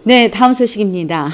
네, 다음 소식입니다.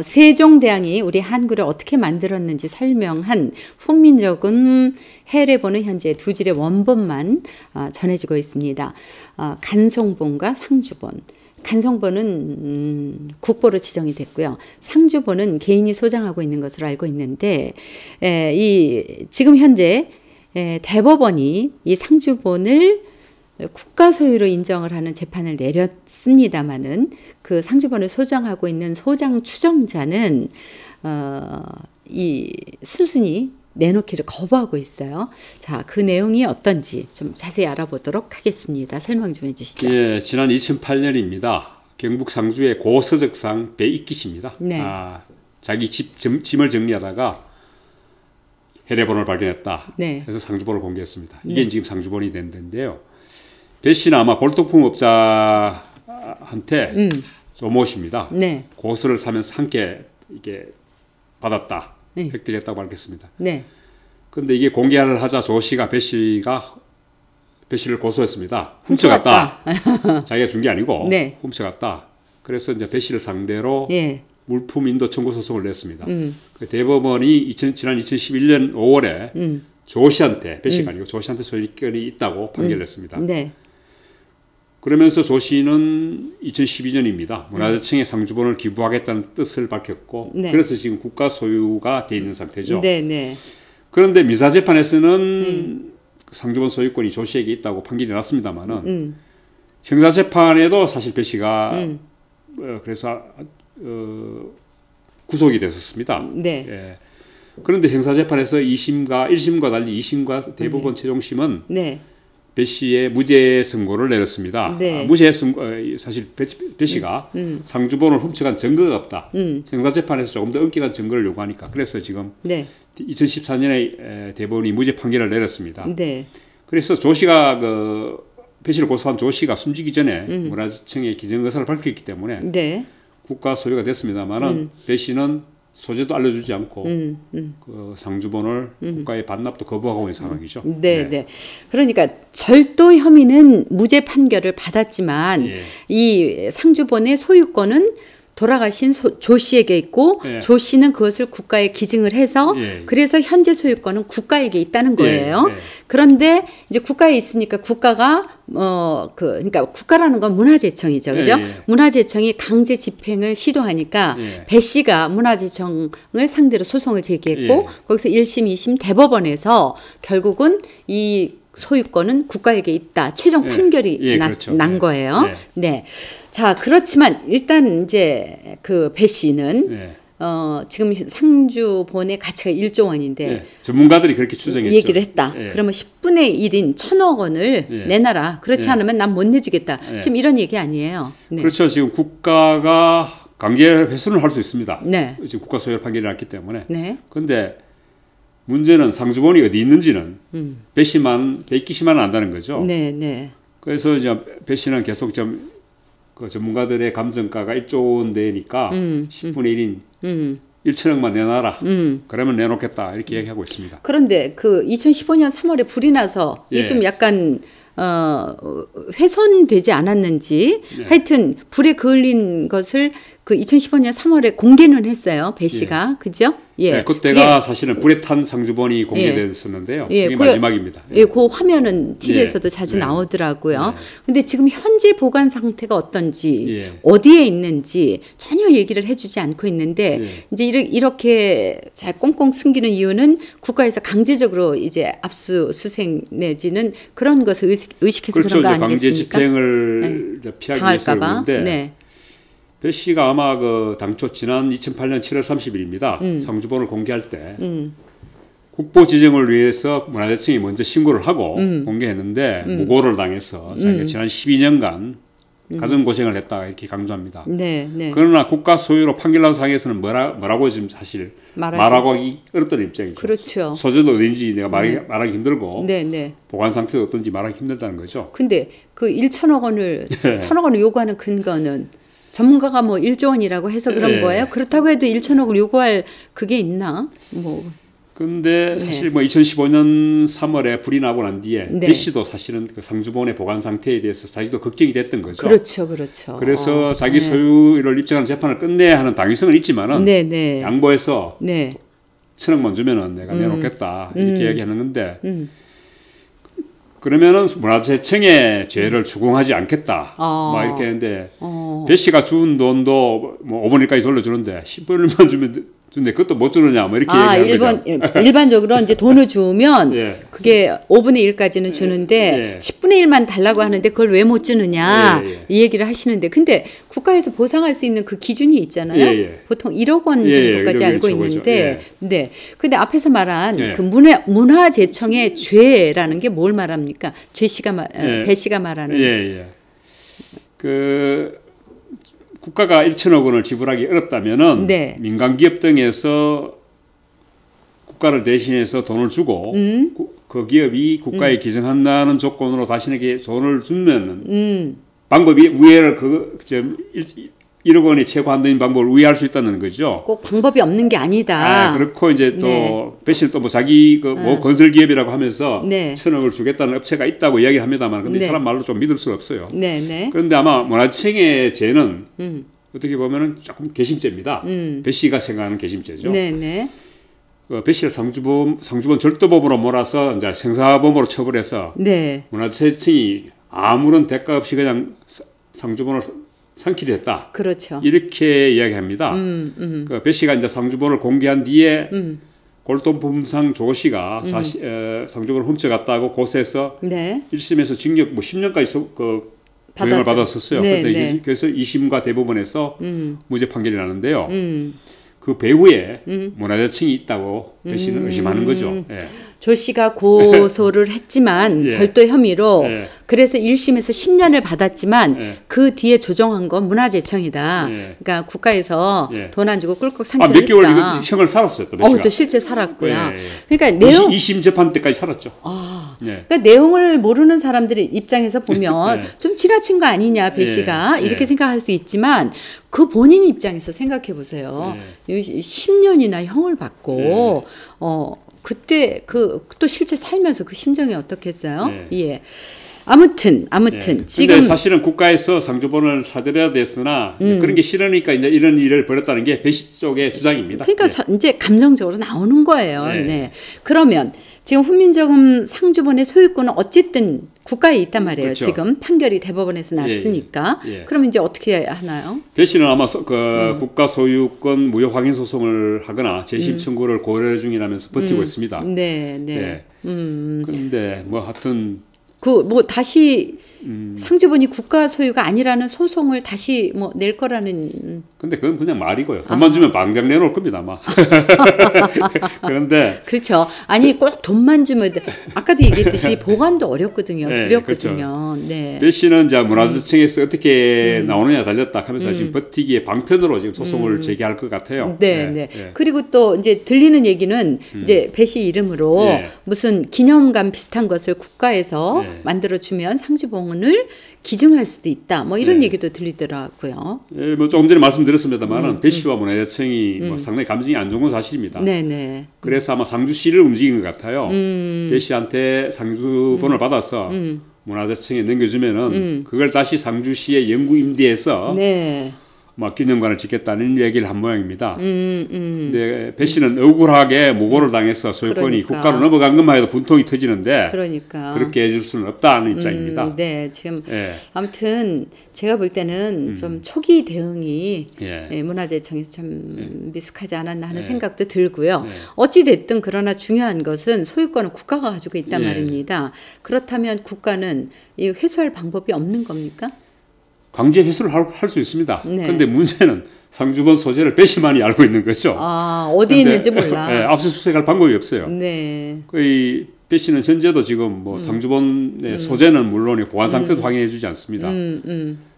세종대왕이 우리 한글을 어떻게 만들었는지 설명한 훈민정음 해례본은 현재 두 질의 원본만 전해지고 있습니다. 간송본과 상주본. 간송본은 국보로 지정이 됐고요. 상주본은 개인이 소장하고 있는 것으로 알고 있는데 지금 현재 대법원이 이 상주본을 국가 소유로 인정을 하는 재판을 내렸습니다마는 그 상주본을 소장하고 있는 소장 추정자는 이 순순히 내놓기를 거부하고 있어요. 자, 그 내용이 어떤지 좀 자세히 알아보도록 하겠습니다. 설명 좀 해주시죠. 예, 지난 2008년입니다. 경북 상주의 고서적상 배익기 씨입니다. 네. 자기 짐을 정리하다가 해례본을 발견했다. 네. 그래서 상주본을 공개했습니다. 네. 이게 지금 상주본이 된 데인데요. 배 씨는 아마 골동품업자한테 조모십니다. 네. 고서를 사면서 함께 이게 받았다. 네. 획득했다고 밝혔습니다. 네. 그런데 이게 공개를 하자 조 씨가 배 씨를 고소했습니다. 훔쳐갔다. 자기가 준 게 아니고 네. 훔쳐갔다. 그래서 이제 배 씨를 상대로 예. 물품 인도 청구 소송을 냈습니다. 그 대법원이 지난 2011년 5월에 조 씨한테 배 씨가 아니고 조 씨한테 소유권이 있다고 판결을 했습니다. 네. 그러면서 조 씨는 2012년입니다. 문화재청에 상주본을 기부하겠다는 뜻을 밝혔고 네. 그래서 지금 국가 소유가 돼 있는 상태죠. 네, 네. 그런데 미사재판에서는 상주본 소유권이 조 씨에게 있다고 판결이 났습니다만은 형사재판에도 사실 배 씨가 그래서 구속이 됐었습니다. 네. 예. 그런데 형사재판에서 1심과 달리 2심과 대법원 최종심은 네. 배 씨의 무죄 선고를 내렸습니다. 네. 무죄 선고 사실 배 씨가 상주본을 훔쳐간 증거가 없다. 형사재판에서 조금 더 엄격한 증거를 요구하니까 그래서 지금 네. 2014년에 대법원이 무죄 판결을 내렸습니다. 네. 그래서 조 씨가 배 씨를 고소한 조 씨가 숨지기 전에 문화재청에 기증 의사를 밝혔기 때문에 네. 국가 소유가 됐습니다만은 배 씨는 소재도 알려주지 않고 그 상주본을 국가에 반납도 거부하고 있는 상황이죠. 네, 네. 그러니까 절도 혐의는 무죄 판결을 받았지만 예. 이 상주본의 소유권은 돌아가신 조 씨에게 있고 예. 조 씨는 그것을 국가에 기증을 해서 예. 그래서 현재 소유권은 국가에게 있다는 거예요. 예. 예. 그런데 이제 국가에 있으니까 국가가 그러니까 국가라는 건 문화재청이죠. 그죠? 예. 문화재청이 강제 집행을 시도하니까 예. 배 씨가 문화재청을 상대로 소송을 제기했고 예. 거기서 1심, 2심 대법원에서 결국은 이 소유권은 국가에게 있다. 최종 판결이 그렇죠. 난 거예요. 예. 네. 자, 그렇지만 일단 이제 그 배 씨는 지금 상주본의 가치가 1조 원인데 전문가들이 그렇게 추정했죠. 얘기를 했다. 그러면 10분의 1인 1,000억 원을 내놔라. 그렇지 않으면 난 못 내주겠다. 지금 이런 얘기 아니에요. 네. 그렇죠. 지금 국가가 강제 회수를 할 수 있습니다. 네. 지금 국가 소유 판결이 났기 때문에. 네. 그런데 문제는 상주본이 어디 있는지는 배 씨만 안다는 거죠. 네, 네. 그래서 이제 배 씨는 계속 그 전문가들의 감정가가 1조 원 되니까 10분의 1인 1천억만 내놔라. 그러면 내놓겠다. 이렇게 얘기하고 있습니다. 그런데 그 2015년 3월에 불이 나서 이게 좀 약간 훼손되지 않았는지 하여튼 불에 그을린 것을 그 2015년 3월에 공개는 했어요. 배 씨가. 그죠? 예. 네, 그때가 사실은 불에 탄 상주본이 공개됐었는데요. 그게 마지막입니다. 그 화면은 TV에서도 자주 나오더라고요. 근데 지금 현재 보관 상태가 어떤지, 어디에 있는지 전혀 얘기를 해주지 않고 있는데 이제 이렇게 잘 꽁꽁 숨기는 이유는 국가에서 강제적으로 이제 압수수색 내지는 그런 것을 의식해서 그렇죠. 그런 거 아니겠습니까? 강제 집행을 피하기 위해서 그런데 네. 배 씨가 아마 당초 지난 2008년 7월 30일입니다. 상주본을 공개할 때 국보 지정을 위해서 문화재청이 먼저 신고를 하고 공개했는데 무고를 당해서 자기가 지난 12년간 가정고생을 했다 이렇게 강조합니다. 네, 네. 그러나 국가 소유로 판결난 상에서는 뭐라고 지금 사실 말하기 어렵다는 입장이죠. 그렇죠. 소재도 어딘지 내가 말하기 힘들고 네, 네. 보관 상태도 어떤지 말하기 힘들다는 거죠. 근데 그 1천억 원을 1천억 원을 요구하는 근거는 전문가가 뭐 1조 원이라고 해서 그런 거예요? 그렇다고 해도 1천억을 요구할 그게 있나? 뭐 근데 사실 뭐 2015년 3월에 불이 나고 난 뒤에 네. 배 씨도 사실은 그 상주본의 보관 상태에 대해서 자기도 걱정이 됐던 거죠. 그렇죠, 그렇죠. 그래서 자기 소유를 입증하는 재판을 끝내야 하는 당위성은 있지만은 네, 네. 양보해서 네. 1,000억만 주면은 내가 내놓겠다 이렇게 이야기하는 건데 그러면은 문화재청에 죄를 추궁하지 않겠다 막 이렇게 했는데 배 씨가 준 돈도 뭐 5분의 1까지 돌려주는데 10분의 1만 주면 근데 그것도 못 주느냐 뭐 이렇게 얘기하는 거죠. 일반적으로 이제 돈을 주면 예. 그게 5분의 1까지는 주는데 예. 10분의 1만 달라고 하는데 그걸 왜 못 주느냐 이 얘기를 하시는데 근데 국가에서 보상할 수 있는 그 기준이 있잖아요. 보통 1억 원 정도까지 알고 있는데 네. 근데 앞에서 말한 그 문화재청의 죄라는 게 뭘 말합니까? 배 씨가 말하는 그 국가가 1천억 원을 지불하기 어렵다면은 민간 기업 등에서 국가를 대신해서 돈을 주고 그 기업이 국가에 기증한다는 조건으로 자신에게 돈을 주면 방법이 우회를 1억 원이 최고 한도인 방법을 우회할 수 있다는 거죠. 꼭 방법이 없는 게 아니다. 그렇고 이제 또 배씨는 또 뭐 자기 뭐 건설 기업이라고 하면서 1,000억을 주겠다는 업체가 있다고 이야기를 합니다만, 근데 이 사람 말로 좀 믿을 수 없어요. 그런데 아마 문화청의 죄는 어떻게 보면은 조금 개심죄입니다. 배씨가 생각하는 개심죄죠. 배씨를 상주범 절도범으로 몰아서 이제 생사범으로 처벌해서 문화재청이 아무런 대가 없이 그냥 상주범을 상키를 했다. 그렇죠. 이렇게 이야기합니다. 그 배 씨가 이제 상주본을 공개한 뒤에 골동품상 조 씨가 상주본을 훔쳐갔다고 고소해서 1심에서 징역 뭐 10년까지 구형을 받았었어요. 그래서 2심과 대법원에서 무죄 판결이 나는데요. 그 배후에 문화재청이 있다고 배 씨는 의심하는 거죠. 조 씨가 고소를 했지만 절도 혐의로 그래서 1심에서 10년을 받았지만 그 뒤에 조정한 건 문화재청이다. 그러니까 국가에서 돈 안 주고 꿀꺽 상키를 했다. 몇 개월 형을 살았어요. 또, 또 실제 살았고요. 그러니까 2심 재판 때까지 살았죠. 그러니까 내용을 모르는 사람들의 입장에서 보면 좀 지나친 거 아니냐 배 씨가 이렇게 생각할 수 있지만 그 본인 입장에서 생각해 보세요. 10년이나 형을 받고 그때 또 실제 살면서 그 심정이 어떻겠어요? 아무튼 지금 사실은 국가에서 상주본을 사들여야 됐으나 그런 게 싫으니까 이제 이런 일을 벌였다는 게 배 씨 쪽의 주장입니다. 그러니까 이제 감정적으로 나오는 거예요. 그러면 지금 훈민정음 상주본의 소유권은 어쨌든 국가에 있단 말이에요. 그렇죠. 지금 판결이 대법원에서 났으니까. 그럼 이제 어떻게 하나요? 배 씨는 아마 국가 소유권 무효 확인 소송을 하거나 재심 청구를 고려 중이라면서 버티고 있습니다. 그런데 뭐 하여튼 다시 상주본이 국가 소유가 아니라는 소송을 다시 낼 거라는. 근데 그건 그냥 말이고요. 돈만 주면 방장 내놓을 겁니다, 아마. 그런데. 그렇죠. 아니, 꼭 돈만 주면, 아까도 얘기했듯이 보관도 어렵거든요. 두렵거든요. 그렇죠. 배 씨는 이제 문화재청에서 어떻게 나오느냐 달렸다 하면서 지금 버티기에 방편으로 지금 소송을 제기할 것 같아요. 그리고 또 이제 들리는 얘기는 이제 배 씨 이름으로 무슨 기념관 비슷한 것을 국가에서 만들어주면 상주본을 기증할 수도 있다. 뭐 이런 얘기도 들리더라고요. 뭐 조금 전에 말씀드렸습니다만은 배 씨와 문화재청이 뭐 상당히 감정이 안 좋은 건 사실입니다. 그래서 아마 상주시를 움직인 것 같아요. 배 씨한테 상주본을 받아서 문화재청에 넘겨주면은 그걸 다시 상주시에 영구 임대해서 막 기념관을 짓겠다는 얘기를 한 모양입니다. 근데 배 씨는 억울하게 모고를 당해서 소유권이 국가로 넘어간 것만 해도 분통이 터지는데 그렇게 해줄 수는 없다는 입장입니다. 지금 아무튼 제가 볼 때는 좀 초기 대응이 문화재청에서 좀 미숙하지 않았나 하는 생각도 들고요. 어찌 됐든 그러나 중요한 것은 소유권은 국가가 가지고 있단 말입니다. 그렇다면 국가는 이 회수할 방법이 없는 겁니까? 강제 회수를 할 수 있습니다. 그런데 문제는 상주본 소재를 배 씨만이 알고 있는 거죠. 어디 있는지 몰라. 압수수색할 방법이 없어요. 거의 배 씨는 현재도 지금 뭐 상주본의 소재는 물론 보안 상태도 확인해주지 않습니다.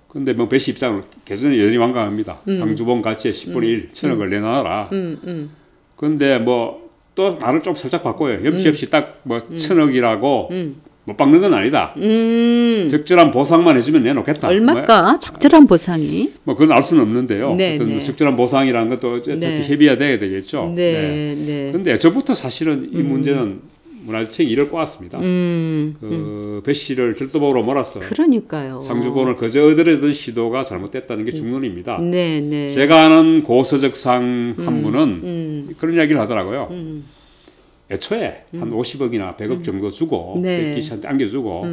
그런데 뭐 배 씨 입장은 여전히 완강합니다. 상주본 가치의 10분의 1, 1,000억을 내놔라. 그런데 뭐 또 말을 좀 살짝 바꿔요. 염치 없이 딱 뭐 1,000억이라고 못 박는 건 아니다. 적절한 보상만 해주면 내놓겠다. 얼마까? 적절한 보상이? 뭐 그건 알 수는 없는데요. 네, 어떤 네. 적절한 보상이라는 것도 어쨌든 네. 협의해야 되겠죠. 네, 네. 그런데 애초부터 사실은 이 문제는 문화재청이 이럴 것 같습니다. 배 씨를 절도범으로 몰아서 그러니까요. 상주본을 거저 얻으려던 시도가 잘못됐다는 게 중론입니다. 네, 네. 제가 아는 고서적상 한 분은 그런 이야기를 하더라고요. 애초에 한 50억이나 100억 정도 주고 네. 백기 씨한테 안겨주고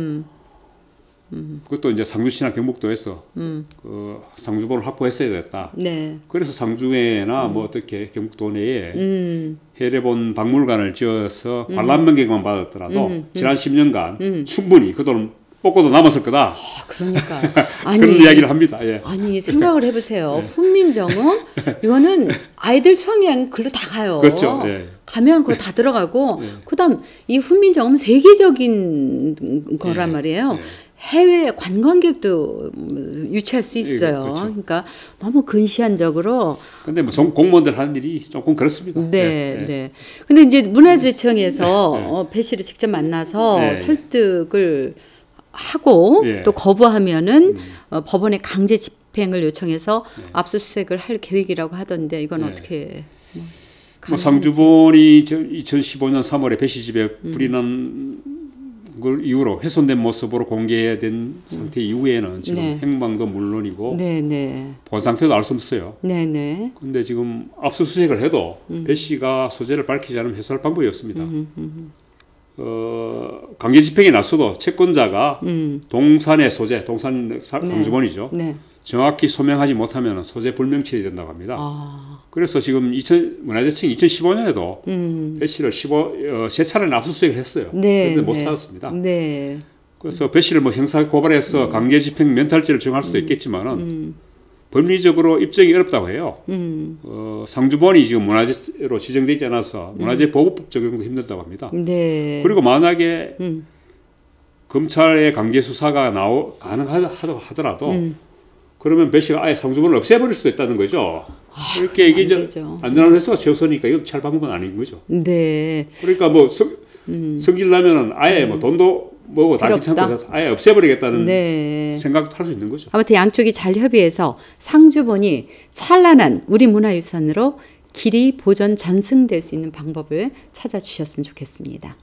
그것도 이제 상주시나 경북도에서 그 상주본을 확보했어야 됐다. 네. 그래서 상주에나 뭐 어떻게 경북도 내에 해례본 박물관을 지어서 관람 명령만 받았더라도 지난 10년간 충분히 그 돈 뽑고도 남았을 거다. 아, 그러니까 아니 그런 이야기를 합니다. 예. 아니 생각을 해보세요. 훈민정음 이거는 아이들 수학여행 글로 다 가요. 그렇죠. 예. 가면 그거 다 들어가고 그다음 이 훈민정음 세계적인 거란 말이에요. 해외 관광객도 유치할 수 있어요. 그렇죠. 그러니까 너무 근시안적으로. 근데 뭐 공무원들 하는 일이 조금 그렇습니다. 네, 네. 근데 이제 문화재청에서 배 씨를 직접 만나서 설득을 하고 또 거부하면은 법원에 강제 집행을 요청해서 압수수색을 할 계획이라고 하던데 이건 어떻게? 뭐 상주본이 2015년 3월에 배 씨 집에 불이 난 걸 이후로 훼손된 모습으로 공개된 상태 이후에는 지금 행방도 물론이고 본 상태도 알 수 없어요. 네네. 그런데 지금 압수수색을 해도 배 씨가 소재를 밝히지 않으면 해소할 방법이 없습니다. 강제 집행이 났어도 채권자가 동산의 소재, 동산 상주본이죠. 네. 정확히 소명하지 못하면 소재 불명철이 된다고 합니다. 아. 그래서 지금 문화재청이 2015년에도 배 씨를 세 차례나 압수수색을 했어요. 그런데 못 찾았습니다. 네. 그래서 배 씨를 뭐 형사 고발해서 강제 집행 면탈죄를 정할 수도 있겠지만은 법리적으로 입증이 어렵다고 해요. 상주본이 지금 문화재로 지정되지 않아서 문화재 보호법 적용도 힘들다고 합니다. 네. 그리고 만약에 검찰의 강제 수사가 가능하더라도 그러면 배 씨가 아예 상주본을 없애버릴 수도 있다는 거죠. 이렇게 얘기죠. 안전한 회수가 최우선이니까 이것도 잘 방법은 아닌 거죠. 네. 그러니까 뭐 성질나면은 아예 뭐 돈도 뭐고 다 귀찮고 아예 없애버리겠다는 생각도 할 수 있는 거죠. 아무튼 양쪽이 잘 협의해서 상주본이 찬란한 우리 문화유산으로 길이 보존 전승될 수 있는 방법을 찾아주셨으면 좋겠습니다.